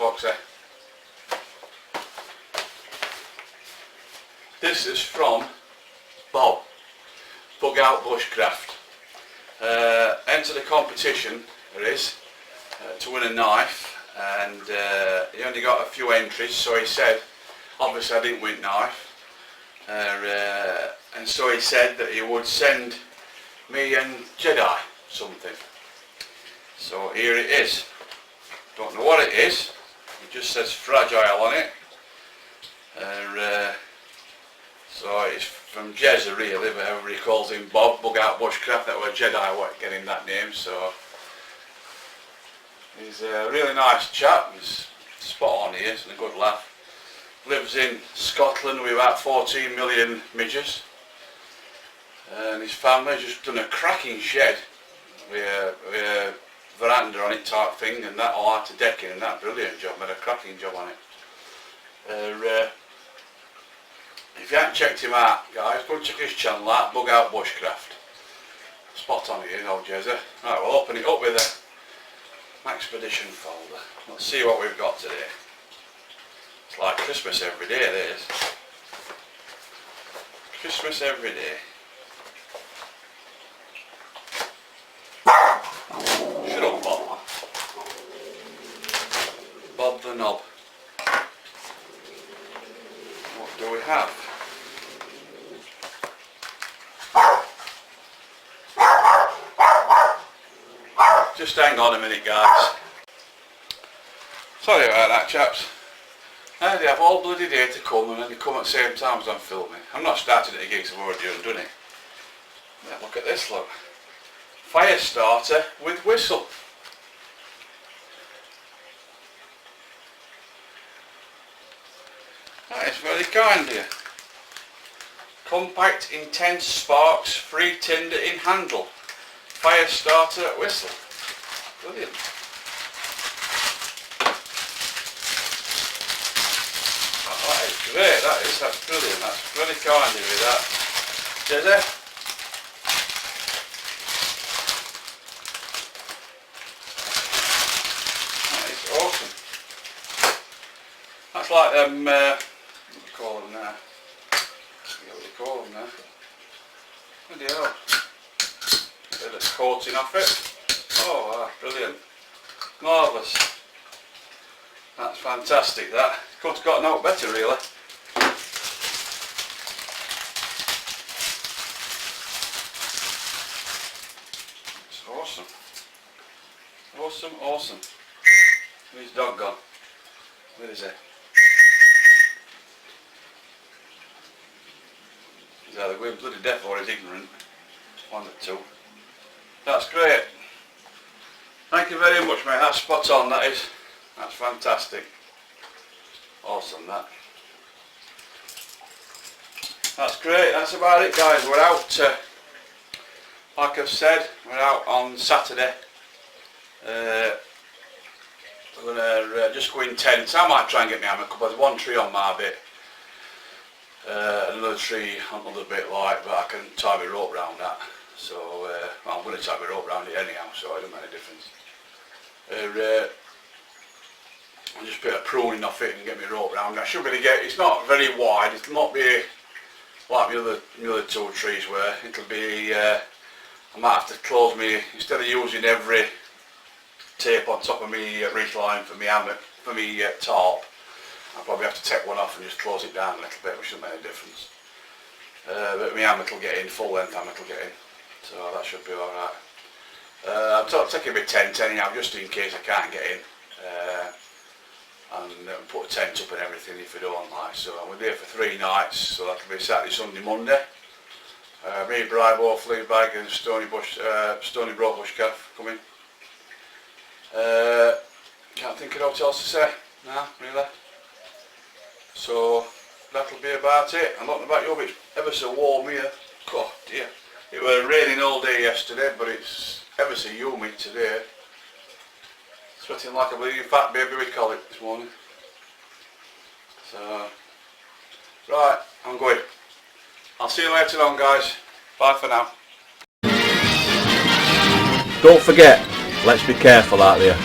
Foxy. This is from Bob, Bugout Bushcraft. Enter the competition, there is, to win a knife, and he only got a few entries, so he said, obviously I didn't win knife, and so he said that he would send me and Jedi something. So here it is. Don't know what it is, it just says fragile on it. So it's from Jezza really, but everybody calls him Bob, Bugout Bushcraft. That was Jedi what getting that name, so he's a really nice chap. He's spot on, he is, and a good laugh. Lives in Scotland with about 14 million midges, and his family's just done a cracking shed with a veranda on it type thing, and that all out to decking, and that brilliant job, made a cracking job on it. If you haven't checked him out, guys, go and check his channel out, Bugout Bushcraft. Spot on here, old Jezza. Right, we'll open it up with a Expedition folder. Let's see what we've got today. It's like Christmas every day, this. Christmas every day. Shut up, Bob. Bob the Knob. What do we have? Just hang on a minute, guys. Sorry about that, chaps. Now they have all bloody day to come, and then they come at the same time as I'm filming. I'm not starting at the gigs, I've already done it. Yeah, look at this, look. Fire starter with whistle. That is very kind of you. Compact intense sparks, free tinder in handle. Fire starter at whistle. Brilliant. Oh, that is great, that's brilliant. That's very kind of you, that. Jezza. That is awesome. That's like what do you call them now? I forget what you call them now. Bloody hell. Bit of coating off it. Oh, brilliant. Marvellous. That's fantastic, that. Could have got no better, really. It's awesome. Awesome, awesome. Where's his dog gone? Where is he? He's either going bloody deaf or he's ignorant. One of the two. That's great. Thank you very much, mate. That's spot on, that is. That's fantastic. Awesome, that. That's great. That's about it, guys. We're out, like I've said, we're out on Saturday. We're going to just go in tents. I might try and get my hammock up. There's one tree on my bit. Another tree on another bit, like, but I can tie my rope around that. So, well, I'm going to tie my rope around it anyhow, so it doesn't make a difference. I'll just put a pruning off it and get my rope round. I should be able to get, it's not very wide, it'll not be like the other two trees were. It'll be, I might have to close me, instead of using every tape on top of me reach line for me hammock, for me tarp, I'll probably have to take one off and just close it down a little bit, which shouldn't make a difference. But my hammock will get in, full length hammock will get in, so that should be alright. I'm taking my tent anyhow, just in case I can't get in, and put a tent up and everything if I don't like. So I'm there for 3 nights, so that'll be Saturday, Sunday, Monday. Me, Brybo, Fleabag and Stony Brook Bushcraft coming. Can't think of what else to say, no, really. So that'll be about it. I'm looking back up, it's ever so warm here. God dear. It was raining all day yesterday, but it's ever so humid today. Sweating like a bleeding fat baby, we call it this morning. So, right, I'm going. I'll see you later on, guys. Bye for now. Don't forget, let's be careful out there.